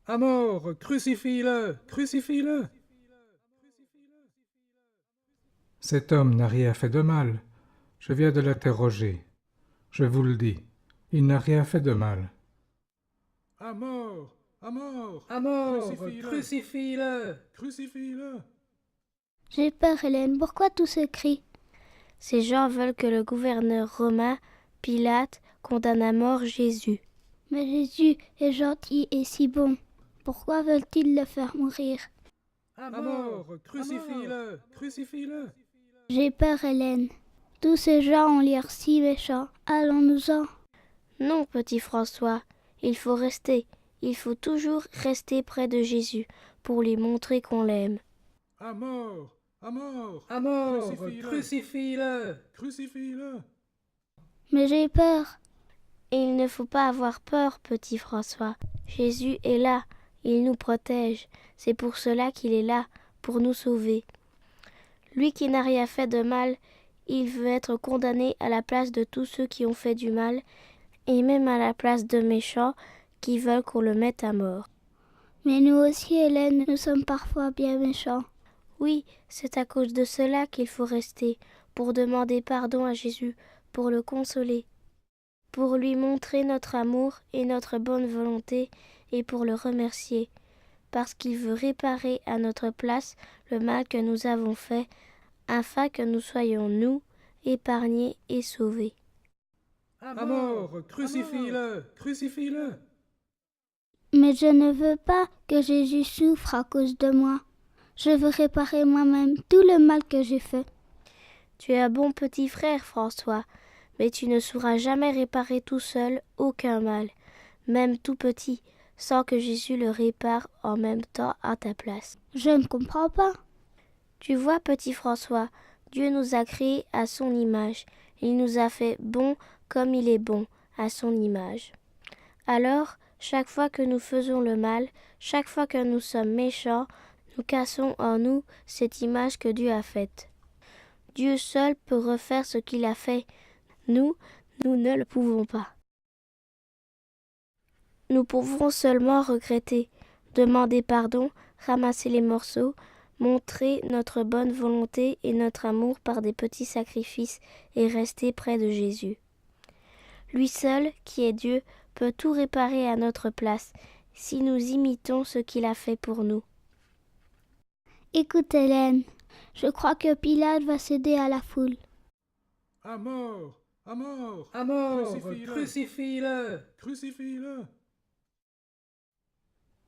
À mort! Crucifie-le! Crucifie-le! Cet homme n'a rien fait de mal. Je viens de l'interroger. Je vous le dis, il n'a rien fait de mal. À mort! À mort! À mort! Crucifie-le! Crucifie-le! J'ai peur, Hélène. Pourquoi tout ce cri? Ces gens veulent que le gouverneur romain, Pilate, condamne à mort Jésus. Mais Jésus est gentil et si bon. Pourquoi veulent-ils le faire mourir? À mort! Crucifie-le! Crucifie-le! J'ai peur, Hélène. Tous ces gens ont l'air si méchants. Allons-nous-en. Non, petit François, il faut rester. Il faut toujours rester près de Jésus pour lui montrer qu'on l'aime. À mort! À mort! À mort! Crucifie-le! Crucifie-le! Mais j'ai peur. Et il ne faut pas avoir peur, petit François. Jésus est là. Il nous protège. C'est pour cela qu'il est là, pour nous sauver. Lui qui n'a rien fait de mal, il veut être condamné à la place de tous ceux qui ont fait du mal, et même à la place de méchants qui veulent qu'on le mette à mort. Mais nous aussi, Hélène, nous sommes parfois bien méchants. Oui, c'est à cause de cela qu'il faut rester, pour demander pardon à Jésus, pour le consoler, pour lui montrer notre amour et notre bonne volonté, et pour le remercier, parce qu'il veut réparer à notre place le mal que nous avons fait, afin que nous soyons, nous, épargnés et sauvés. À mort! Crucifie-le! Crucifie-le! Mais je ne veux pas que Jésus souffre à cause de moi. Je veux réparer moi-même tout le mal que j'ai fait. Tu es un bon petit frère, François, mais tu ne sauras jamais réparer tout seul aucun mal, même tout petit, sans que Jésus le répare en même temps à ta place. Je ne comprends pas. Tu vois, petit François, Dieu nous a créés à son image. Il nous a fait bons comme il est bon, à son image. Alors, chaque fois que nous faisons le mal, chaque fois que nous sommes méchants, nous cassons en nous cette image que Dieu a faite. Dieu seul peut refaire ce qu'il a fait. Nous ne le pouvons pas. Nous pouvons seulement regretter, demander pardon, ramasser les morceaux, montrer notre bonne volonté et notre amour par des petits sacrifices et rester près de Jésus. Lui seul, qui est Dieu, peut tout réparer à notre place, si nous imitons ce qu'il a fait pour nous. Écoute, Hélène, je crois que Pilate va céder à la foule. À mort! À mort! À mort! Crucifie-le! Crucifie-le!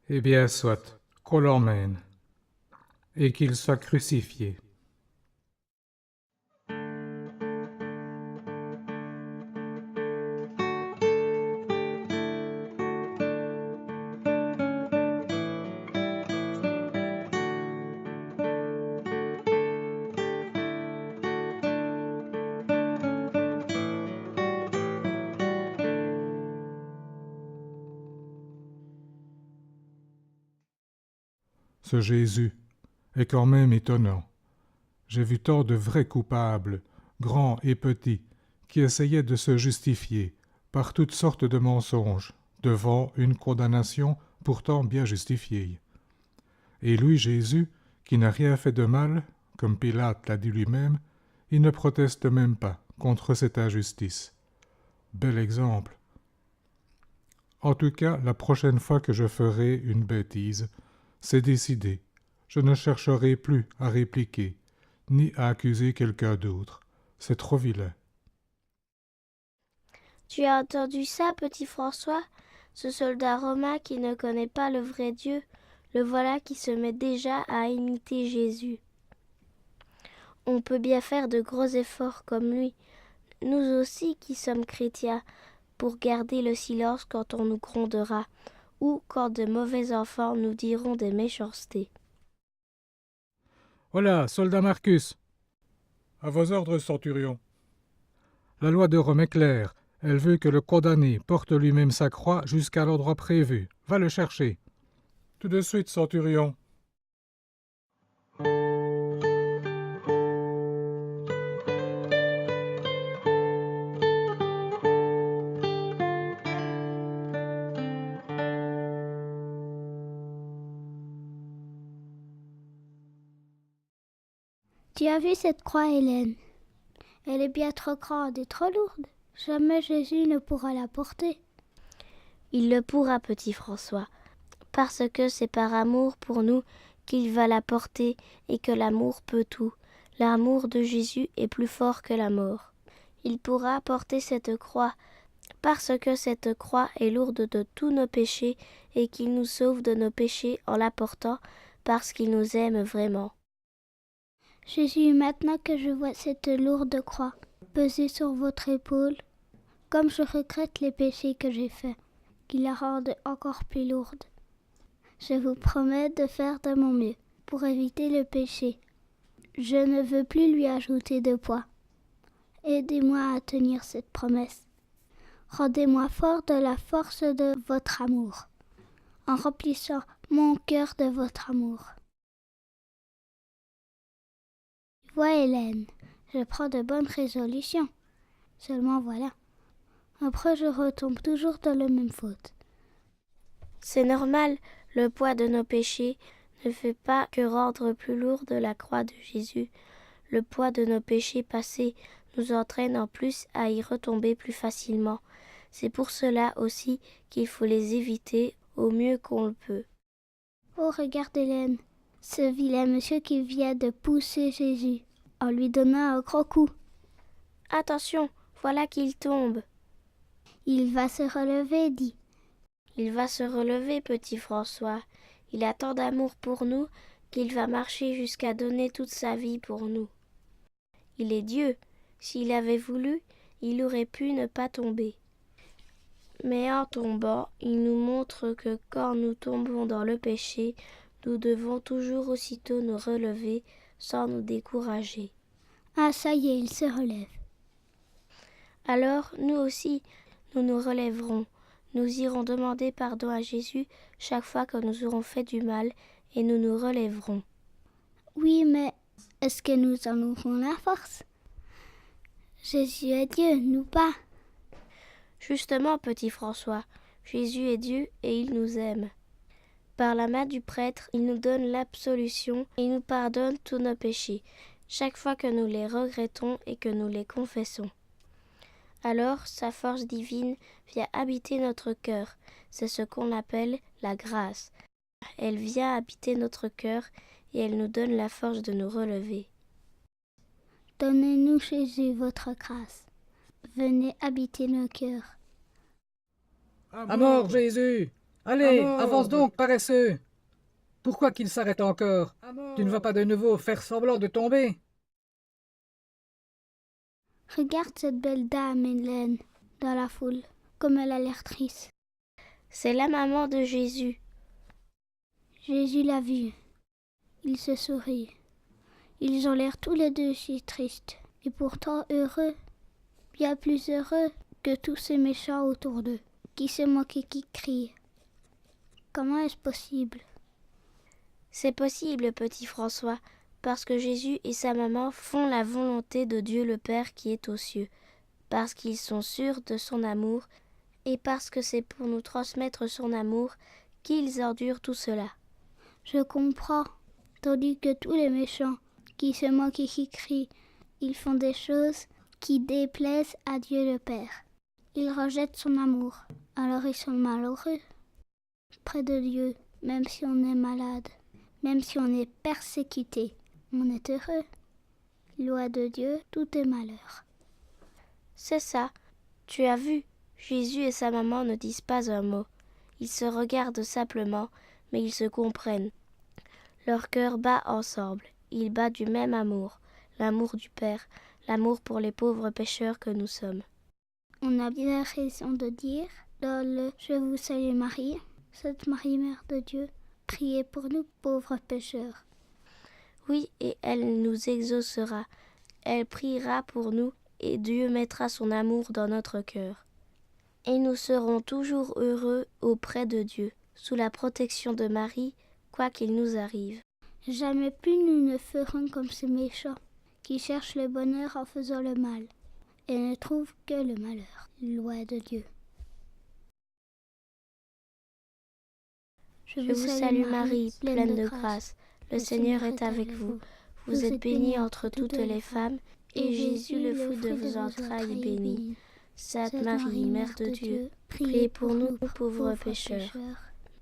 Eh bien, soit, qu'on l'emmène, et qu'il soit crucifié. Ce Jésus est quand même étonnant. J'ai vu tant de vrais coupables, grands et petits, qui essayaient de se justifier par toutes sortes de mensonges devant une condamnation pourtant bien justifiée. Et lui, Jésus, qui n'a rien fait de mal, comme Pilate l'a dit lui-même, il ne proteste même pas contre cette injustice. Bel exemple. En tout cas, la prochaine fois que je ferai une bêtise, c'est décidé. Je ne chercherai plus à répliquer, ni à accuser quelqu'un d'autre. C'est trop vilain. Tu as entendu ça, petit François? Ce soldat romain qui ne connaît pas le vrai Dieu, le voilà qui se met déjà à imiter Jésus. On peut bien faire de gros efforts comme lui, nous aussi qui sommes chrétiens, pour garder le silence quand on nous grondera, ou quand de mauvais enfants nous diront des méchancetés. Voilà, soldat Marcus. À vos ordres, centurion. La loi de Rome est claire. Elle veut que le condamné porte lui-même sa croix jusqu'à l'endroit prévu. Va le chercher. Tout de suite, centurion. Tu as vu cette croix, Hélène? Elle est bien trop grande et trop lourde. Jamais Jésus ne pourra la porter. Il le pourra, petit François, parce que c'est par amour pour nous qu'il va la porter et que l'amour peut tout. L'amour de Jésus est plus fort que la mort. Il pourra porter cette croix parce que cette croix est lourde de tous nos péchés et qu'il nous sauve de nos péchés en la portant parce qu'il nous aime vraiment. Jésus, maintenant que je vois cette lourde croix peser sur votre épaule, comme je regrette les péchés que j'ai faits, qui la rendent encore plus lourde, je vous promets de faire de mon mieux pour éviter le péché. Je ne veux plus lui ajouter de poids. Aidez-moi à tenir cette promesse. Rendez-moi fort de la force de votre amour, en remplissant mon cœur de votre amour. Vois, Hélène, je prends de bonnes résolutions. Seulement voilà, après je retombe toujours dans la même faute. C'est normal, le poids de nos péchés ne fait pas que rendre plus lourde la croix de Jésus. Le poids de nos péchés passés nous entraîne en plus à y retomber plus facilement. C'est pour cela aussi qu'il faut les éviter au mieux qu'on le peut. Oh, regarde, Hélène, ce vilain monsieur qui vient de pousser Jésus en lui donnant un gros coup. Attention, voilà qu'il tombe. Il va se relever, dit. Il va se relever, petit François. Il a tant d'amour pour nous qu'il va marcher jusqu'à donner toute sa vie pour nous. Il est Dieu. S'il avait voulu, il aurait pu ne pas tomber. Mais en tombant, il nous montre que quand nous tombons dans le péché, nous devons toujours aussitôt nous relever sans nous décourager. Ah, ça y est, il se relève. Alors, nous aussi, nous nous relèverons. Nous irons demander pardon à Jésus chaque fois que nous aurons fait du mal et nous nous relèverons. Oui, mais est-ce que nous en aurons la force? Jésus est Dieu, nous pas. Justement, petit François, Jésus est Dieu et il nous aime. Par la main du prêtre, il nous donne l'absolution et il nous pardonne tous nos péchés, chaque fois que nous les regrettons et que nous les confessons. Alors, sa force divine vient habiter notre cœur. C'est ce qu'on appelle la grâce. Elle vient habiter notre cœur et elle nous donne la force de nous relever. Donnez-nous, Jésus, votre grâce. Venez habiter nos cœurs. À mort, Jésus! Allez, avance donc, paresseux! Pourquoi qu'il s'arrête encore? Tu ne vas pas de nouveau faire semblant de tomber? Regarde cette belle dame, Hélène, dans la foule, comme elle a l'air triste. C'est la maman de Jésus. Jésus l'a vue. Il se sourit. Ils ont l'air tous les deux si tristes, et pourtant heureux, bien plus heureux que tous ces méchants autour d'eux, qui se moquent et qui crient. Comment est-ce possible? C'est possible, petit François, parce que Jésus et sa maman font la volonté de Dieu le Père qui est aux cieux, parce qu'ils sont sûrs de son amour, et parce que c'est pour nous transmettre son amour qu'ils endurent tout cela. Je comprends, tandis que tous les méchants, qui se moquent et qui crient, ils font des choses qui déplaisent à Dieu le Père. Ils rejettent son amour, alors ils sont malheureux. Près de Dieu, même si on est malade, même si on est persécuté, on est heureux. Loin de Dieu, tout est malheur. C'est ça, tu as vu, Jésus et sa maman ne disent pas un mot. Ils se regardent simplement, mais ils se comprennent. Leur cœur bat ensemble, il bat du même amour, l'amour du Père, l'amour pour les pauvres pécheurs que nous sommes. On a bien raison de dire, dans le « Je vous salue Marie », Sainte Marie, Mère de Dieu, priez pour nous pauvres pécheurs. Oui, et elle nous exaucera, elle priera pour nous, et Dieu mettra son amour dans notre cœur. Et nous serons toujours heureux auprès de Dieu, sous la protection de Marie, quoi qu'il nous arrive. Jamais plus nous ne ferons comme ces méchants, qui cherchent le bonheur en faisant le mal, et ne trouvent que le malheur, loin de Dieu. Je vous salue Marie, pleine de grâce, le Seigneur est avec vous. Vous êtes bénie entre toutes les femmes, et Jésus, le fruit de vos entrailles, est béni. Sainte Marie, Mère de Dieu, priez pour nous pauvres pécheurs,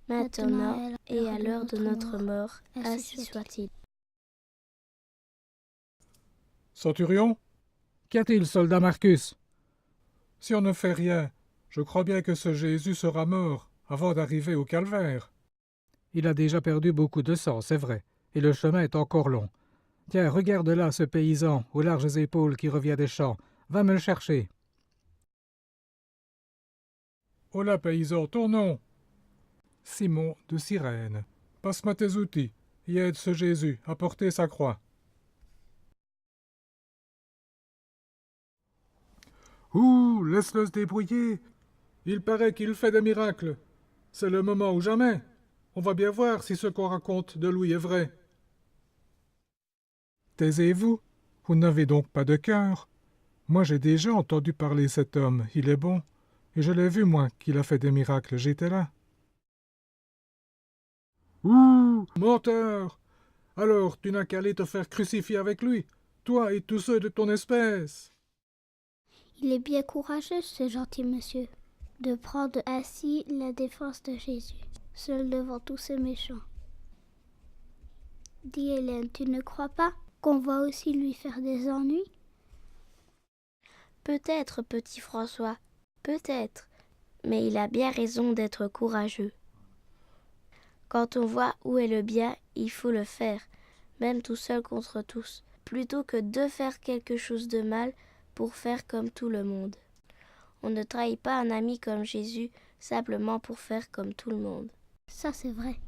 maintenant et à l'heure de notre mort. Ainsi soit-il. Centurion, Qu'y a-t-il, soldat Marcus? si on ne fait rien, je crois bien que ce Jésus sera mort avant d'arriver au calvaire. Il a déjà perdu beaucoup de sang, c'est vrai, et le chemin est encore long. Tiens, regarde là ce paysan aux larges épaules qui revient des champs. Va me le chercher. Oh là, paysan, ton nom? Simon de Cyrène. Passe-moi tes outils et aide ce Jésus à porter sa croix. Ouh, laisse-le se débrouiller. Il paraît qu'il fait des miracles. C'est le moment ou jamais. On va bien voir si ce qu'on raconte de lui est vrai. Taisez-vous. Vous n'avez donc pas de cœur. Moi j'ai déjà entendu parler cet homme, il est bon. Et je l'ai vu, moi, qu'il a fait des miracles, j'étais là. Ouh, menteur! Alors tu n'as qu'à aller te faire crucifier avec lui, toi et tous ceux de ton espèce. Il est bien courageux, ce gentil monsieur, de prendre ainsi la défense de Jésus, seul devant tous ces méchants. Dis Hélène, tu ne crois pas qu'on va aussi lui faire des ennuis? Peut-être, petit François, peut-être, mais il a bien raison d'être courageux. Quand on voit où est le bien, il faut le faire, même tout seul contre tous, plutôt que de faire quelque chose de mal pour faire comme tout le monde. On ne trahit pas un ami comme Jésus simplement pour faire comme tout le monde. Ça c'est vrai.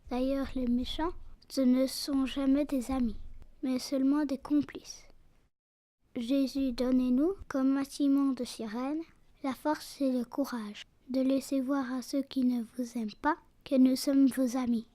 D'ailleurs, les méchants, ce ne sont jamais des amis, mais seulement des complices. Jésus, donnez-nous, comme à Simon de Cyrène, la force et le courage de laisser voir à ceux qui ne vous aiment pas que nous sommes vos amis.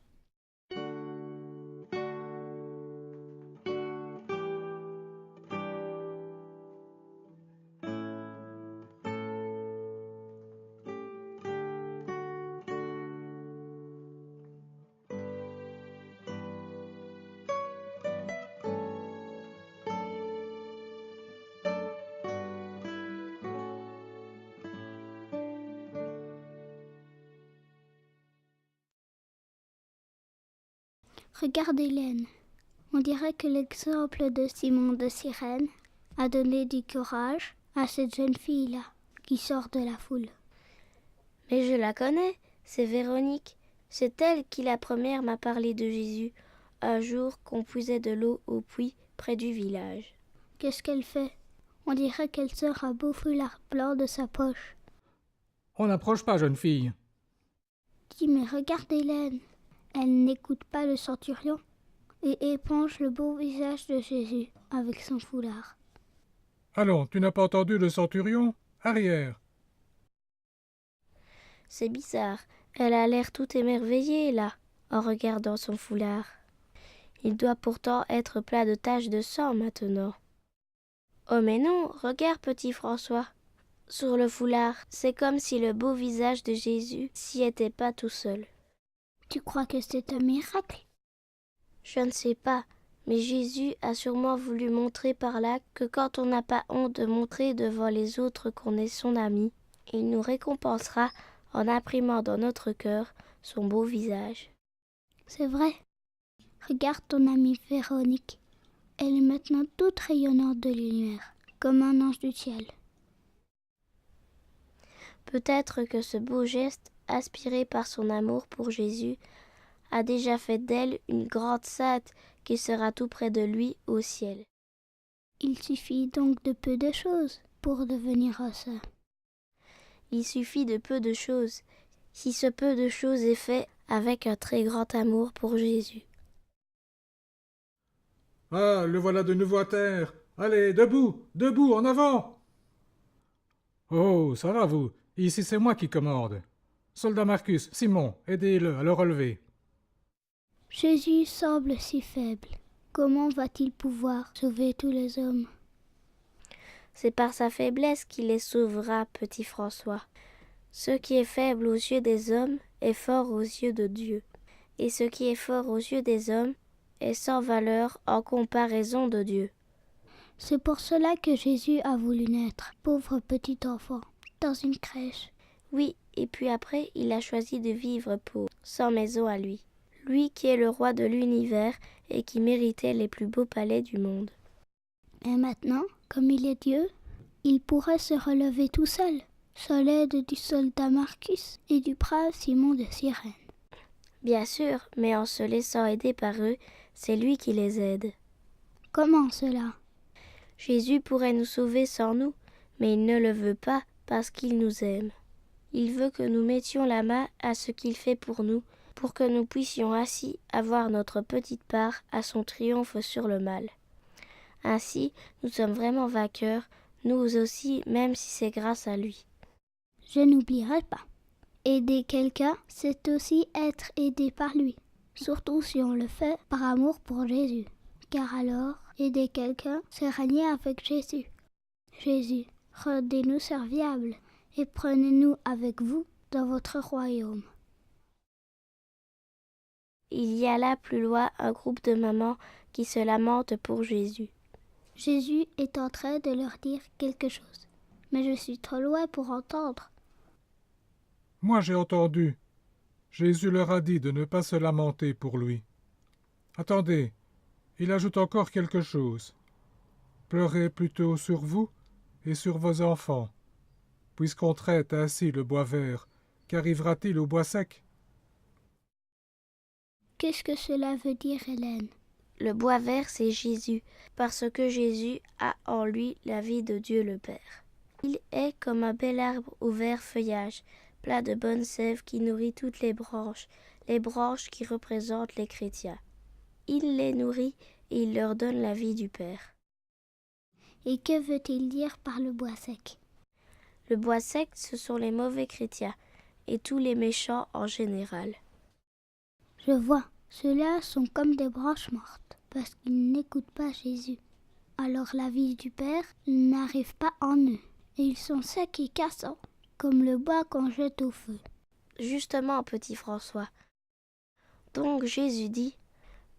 Regarde Hélène, on dirait que l'exemple de Simon de Cyrène a donné du courage à cette jeune fille-là qui sort de la foule. Mais je la connais, c'est Véronique. C'est elle qui la première m'a parlé de Jésus, un jour qu'on puisait de l'eau au puits près du village. Qu'est-ce qu'elle fait? On dirait qu'elle sort un beau foulard blanc de sa poche. On n'approche pas, jeune fille. Dis, mais regarde Hélène. Elle n'écoute pas le centurion et éponge le beau visage de Jésus avec son foulard. Allons, tu n'as pas entendu le centurion? Arrière. C'est bizarre, elle a l'air tout émerveillée là, en regardant son foulard. Il doit pourtant être plein de taches de sang maintenant. Oh mais non, regarde petit François. Sur le foulard, c'est comme si le beau visage de Jésus s'y était pas tout seul. Tu crois que c'est un miracle? Je ne sais pas, mais Jésus a sûrement voulu montrer par là que quand on n'a pas honte de montrer devant les autres qu'on est son ami, il nous récompensera en imprimant dans notre cœur son beau visage. C'est vrai. Regarde ton amie Véronique. Elle est maintenant toute rayonnante de lumière, comme un ange du ciel. Peut-être que ce beau geste, inspiré par son amour pour Jésus, a déjà fait d'elle une grande sainte qui sera tout près de lui au ciel. Il suffit donc de peu de choses pour devenir un saint. Il suffit de peu de choses, si ce peu de choses est fait avec un très grand amour pour Jésus. Ah, le voilà de nouveau à terre. Allez, debout, debout, en avant. Oh, ça va vous? Ici c'est moi qui commande. Soldat Marcus, Simon, aidez-le à le relever. Jésus semble si faible. Comment va-t-il pouvoir sauver tous les hommes? C'est par sa faiblesse qu'il les sauvera, petit François. Ce qui est faible aux yeux des hommes est fort aux yeux de Dieu. Et ce qui est fort aux yeux des hommes est sans valeur en comparaison de Dieu. C'est pour cela que Jésus a voulu naître, pauvre petit enfant, dans une crèche. Oui, et puis après, il a choisi de vivre pauvre, sans maison à lui. Lui qui est le roi de l'univers et qui méritait les plus beaux palais du monde. Et maintenant, comme il est Dieu, il pourrait se relever tout seul, sans l'aide du soldat Marcus et du brave Simon de Cyrène. Bien sûr, mais en se laissant aider par eux, c'est lui qui les aide. Comment cela ? Jésus pourrait nous sauver sans nous, mais il ne le veut pas parce qu'il nous aime. Il veut que nous mettions la main à ce qu'il fait pour nous, pour que nous puissions ainsi avoir notre petite part à son triomphe sur le mal. Ainsi, nous sommes vraiment vainqueurs, nous aussi, même si c'est grâce à lui. Je n'oublierai pas. Aider quelqu'un, c'est aussi être aidé par lui, surtout si on le fait par amour pour Jésus. Car alors, aider quelqu'un, c'est régner avec Jésus. Jésus, rendez-nous serviables et prenez-nous avec vous dans votre royaume. Il y a là plus loin un groupe de mamans qui se lamentent pour Jésus. Jésus est en train de leur dire quelque chose, mais je suis trop loin pour entendre. Moi j'ai entendu. Jésus leur a dit de ne pas se lamenter pour lui. Attendez, il ajoute encore quelque chose. Pleurez plutôt sur vous et sur vos enfants. Puisqu'on traite ainsi le bois vert, qu'arrivera-t-il au bois sec? Qu'est-ce que cela veut dire, Hélène ? Le bois vert, c'est Jésus, parce que Jésus a en lui la vie de Dieu le Père. Il est comme un bel arbre au vert feuillage, plein de bonnes sèves qui nourrit toutes les branches qui représentent les chrétiens. Il les nourrit et il leur donne la vie du Père. Et que veut-il dire par le bois sec ? Le bois sec, ce sont les mauvais chrétiens, et tous les méchants en général. Je vois, ceux-là sont comme des branches mortes, parce qu'ils n'écoutent pas Jésus. Alors la vie du Père n'arrive pas en eux, et ils sont secs et cassants, comme le bois qu'on jette au feu. Justement, petit François. Donc Jésus dit,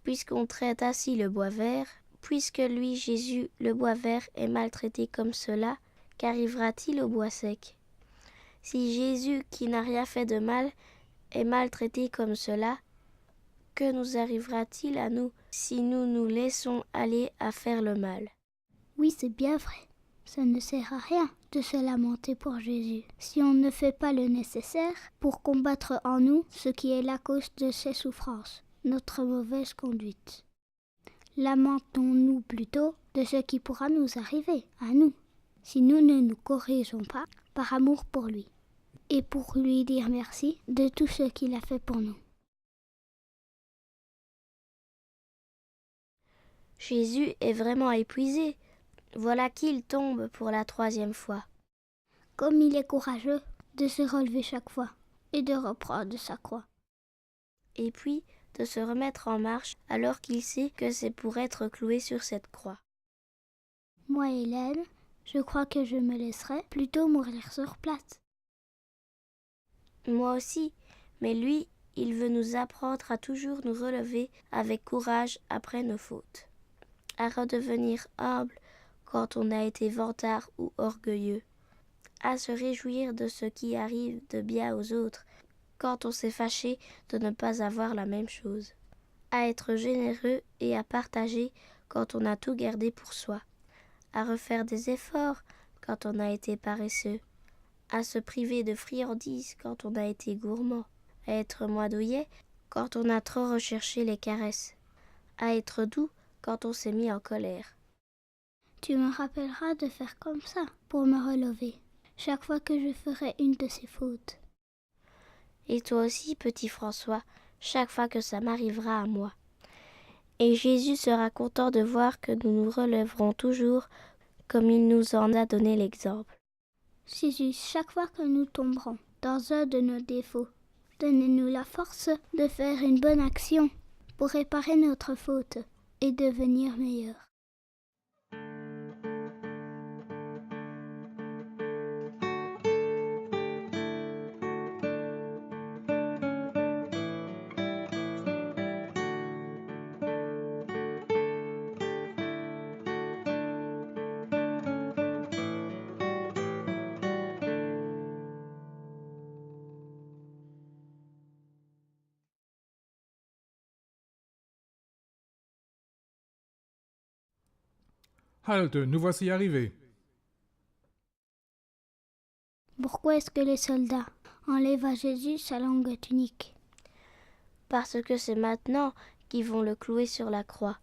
puisqu'on traite ainsi le bois vert, puisque lui, Jésus, le bois vert, est maltraité comme cela, qu'arrivera-t-il au bois sec? Si Jésus, qui n'a rien fait de mal, est maltraité comme cela, que nous arrivera-t-il à nous si nous nous laissons aller à faire le mal? Oui, c'est bien vrai. Ça ne sert à rien de se lamenter pour Jésus si on ne fait pas le nécessaire pour combattre en nous ce qui est la cause de ses souffrances, notre mauvaise conduite. Lamentons-nous plutôt de ce qui pourra nous arriver, à nous, si nous ne nous corrigeons pas par amour pour lui, et pour lui dire merci de tout ce qu'il a fait pour nous. Jésus est vraiment épuisé. Voilà qu'il tombe pour la 3e fois. Comme il est courageux de se relever chaque fois et de reprendre sa croix. Et puis de se remettre en marche alors qu'il sait que c'est pour être cloué sur cette croix. Moi, Hélène, je crois que je me laisserai plutôt mourir sur place. Moi aussi, mais lui, il veut nous apprendre à toujours nous relever avec courage après nos fautes, à redevenir humble quand on a été vantard ou orgueilleux, à se réjouir de ce qui arrive de bien aux autres quand on s'est fâché de ne pas avoir la même chose, à être généreux et à partager quand on a tout gardé pour soi, à refaire des efforts quand on a été paresseux, à se priver de friandises quand on a été gourmand, à être moins douillet quand on a trop recherché les caresses, à être doux quand on s'est mis en colère. Tu me rappelleras de faire comme ça pour me relever, chaque fois que je ferai une de ces fautes. Et toi aussi, petit François, chaque fois que ça m'arrivera à moi. Et Jésus sera content de voir que nous nous relèverons toujours comme il nous en a donné l'exemple. Jésus, chaque fois que nous tomberons dans un de nos défauts, donnez-nous la force de faire une bonne action pour réparer notre faute et devenir meilleurs. Halte, nous voici arrivés. Pourquoi est-ce que les soldats enlèvent à Jésus sa longue tunique? Parce que c'est maintenant qu'ils vont le clouer sur la croix.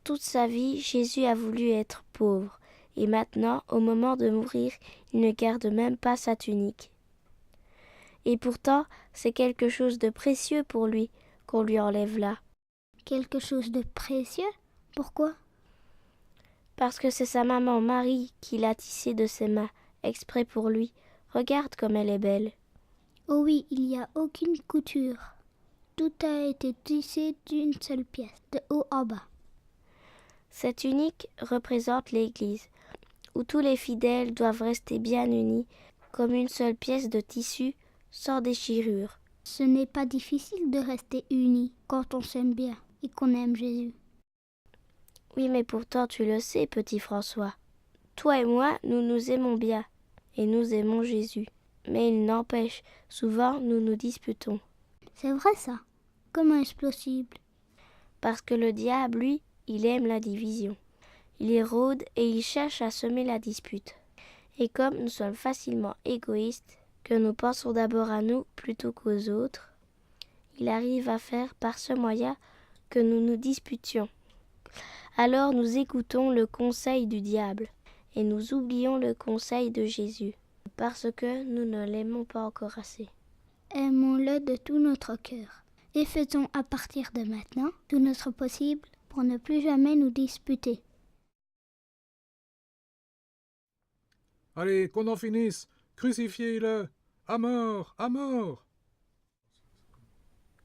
Toute sa vie, Jésus a voulu être pauvre, et maintenant, au moment de mourir, il ne garde même pas sa tunique. Et pourtant, c'est quelque chose de précieux pour lui qu'on lui enlève là. Quelque chose de précieux? Pourquoi? Parce que c'est sa maman Marie qui l'a tissé de ses mains, exprès pour lui. Regarde comme elle est belle. Oh oui, il n'y a aucune couture. Tout a été tissé d'une seule pièce, de haut en bas. Cette tunique représente l'Église, où tous les fidèles doivent rester bien unis, comme une seule pièce de tissu, sans déchirure. Ce n'est pas difficile de rester unis quand on s'aime bien et qu'on aime Jésus. Oui, mais pourtant tu le sais, petit François. Toi et moi, nous nous aimons bien, et nous aimons Jésus. Mais il n'empêche, souvent nous nous disputons. C'est vrai ça? Comment est-ce possible? Parce que le diable, lui, il aime la division. Il y rôde et il cherche à semer la dispute. Et comme nous sommes facilement égoïstes, que nous pensons d'abord à nous plutôt qu'aux autres, il arrive à faire par ce moyen que nous nous disputions. Alors nous écoutons le conseil du diable et nous oublions le conseil de Jésus, parce que nous ne l'aimons pas encore assez. Aimons-le de tout notre cœur et faisons à partir de maintenant tout notre possible pour ne plus jamais nous disputer. Allez, qu'on en finisse. Crucifiez-le. À mort, à mort.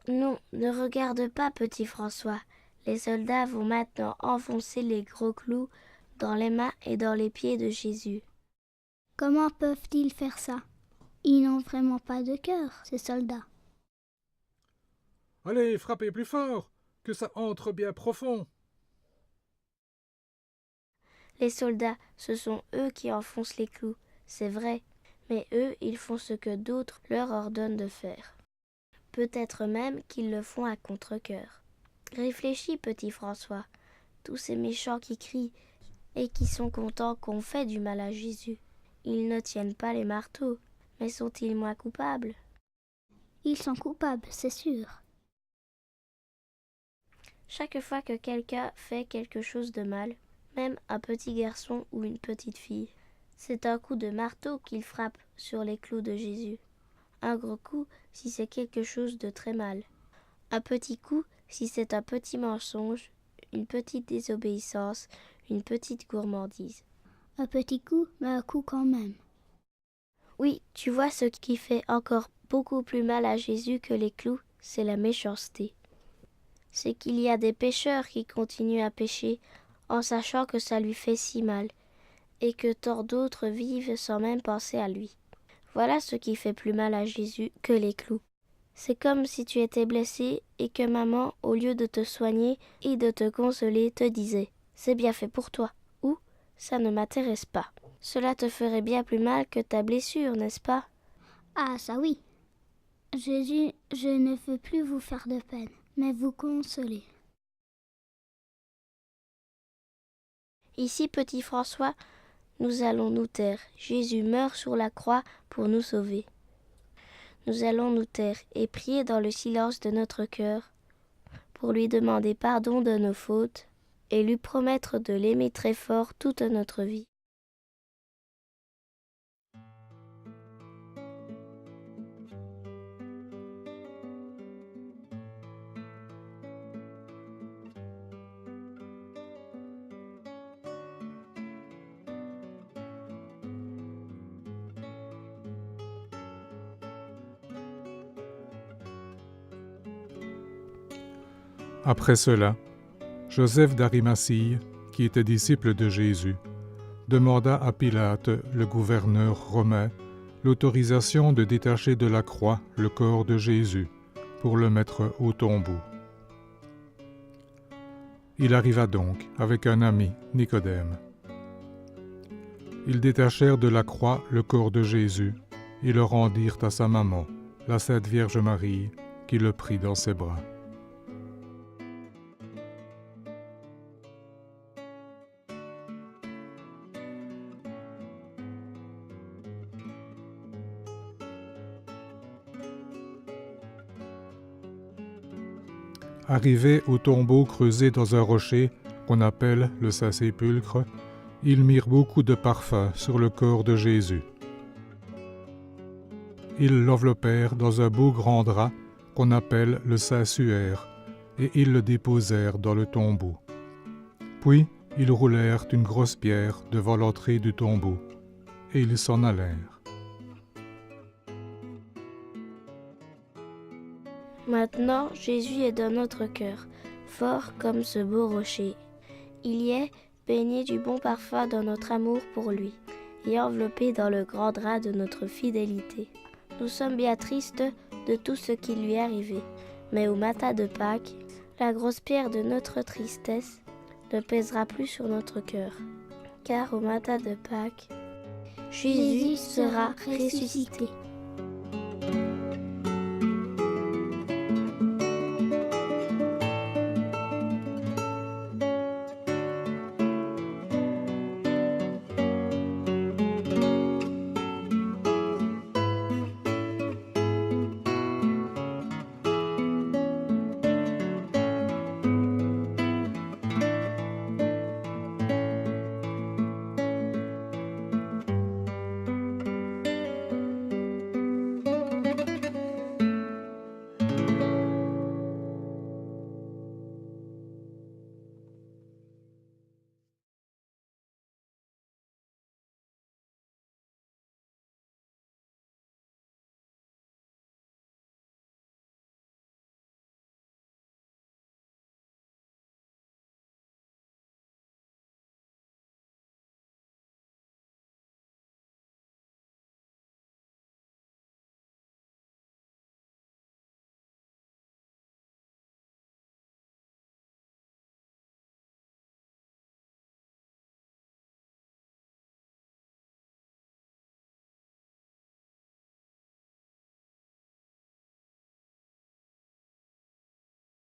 Non, ne regarde pas, petit François. Les soldats vont maintenant enfoncer les gros clous dans les mains et dans les pieds de Jésus. Comment peuvent-ils faire ça? Ils n'ont vraiment pas de cœur, ces soldats. Allez, frappez plus fort, que ça entre bien profond. Les soldats, ce sont eux qui enfoncent les clous, c'est vrai, mais eux, ils font ce que d'autres leur ordonnent de faire. Peut-être même qu'ils le font à contre-cœur. Réfléchis, petit François, tous ces méchants qui crient et qui sont contents qu'on fait du mal à Jésus. Ils ne tiennent pas les marteaux, mais sont-ils moins coupables? Ils sont coupables, c'est sûr. Chaque fois que quelqu'un fait quelque chose de mal, même un petit garçon ou une petite fille, c'est un coup de marteau qu'il frappe sur les clous de Jésus. Un gros coup si c'est quelque chose de très mal. Un petit coup si c'est un petit mensonge, une petite désobéissance, une petite gourmandise. Un petit coup, mais un coup quand même. Oui, tu vois, ce qui fait encore beaucoup plus mal à Jésus que les clous, c'est la méchanceté. C'est qu'il y a des pécheurs qui continuent à pécher en sachant que ça lui fait si mal, et que tant d'autres vivent sans même penser à lui. Voilà ce qui fait plus mal à Jésus que les clous. C'est comme si tu étais blessé et que maman, au lieu de te soigner et de te consoler, te disait « C'est bien fait pour toi » ou « Ça ne m'intéresse pas ». Cela te ferait bien plus mal que ta blessure, n'est-ce pas? Ah, ça oui. Jésus, je ne veux plus vous faire de peine, mais vous consoler. Ici, petit François, nous allons nous taire. Jésus meurt sur la croix pour nous sauver. Nous allons nous taire et prier dans le silence de notre cœur pour lui demander pardon de nos fautes et lui promettre de l'aimer très fort toute notre vie. Après cela, Joseph d'Arimathie, qui était disciple de Jésus, demanda à Pilate, le gouverneur romain, l'autorisation de détacher de la croix le corps de Jésus pour le mettre au tombeau. Il arriva donc avec un ami, Nicodème. Ils détachèrent de la croix le corps de Jésus et le rendirent à sa maman, la Sainte Vierge Marie, qui le prit dans ses bras. Arrivés au tombeau creusé dans un rocher qu'on appelle le Saint-Sépulcre, ils mirent beaucoup de parfum sur le corps de Jésus. Ils l'enveloppèrent dans un beau grand drap qu'on appelle le Saint-Suaire, et ils le déposèrent dans le tombeau. Puis ils roulèrent une grosse pierre devant l'entrée du tombeau, et ils s'en allèrent. Maintenant, Jésus est dans notre cœur, fort comme ce beau rocher. Il y est baigné du bon parfum dans notre amour pour lui, et enveloppé dans le grand drap de notre fidélité. Nous sommes bien tristes de tout ce qui lui est arrivé, mais au matin de Pâques, la grosse pierre de notre tristesse ne pèsera plus sur notre cœur, car au matin de Pâques, Jésus sera ressuscité.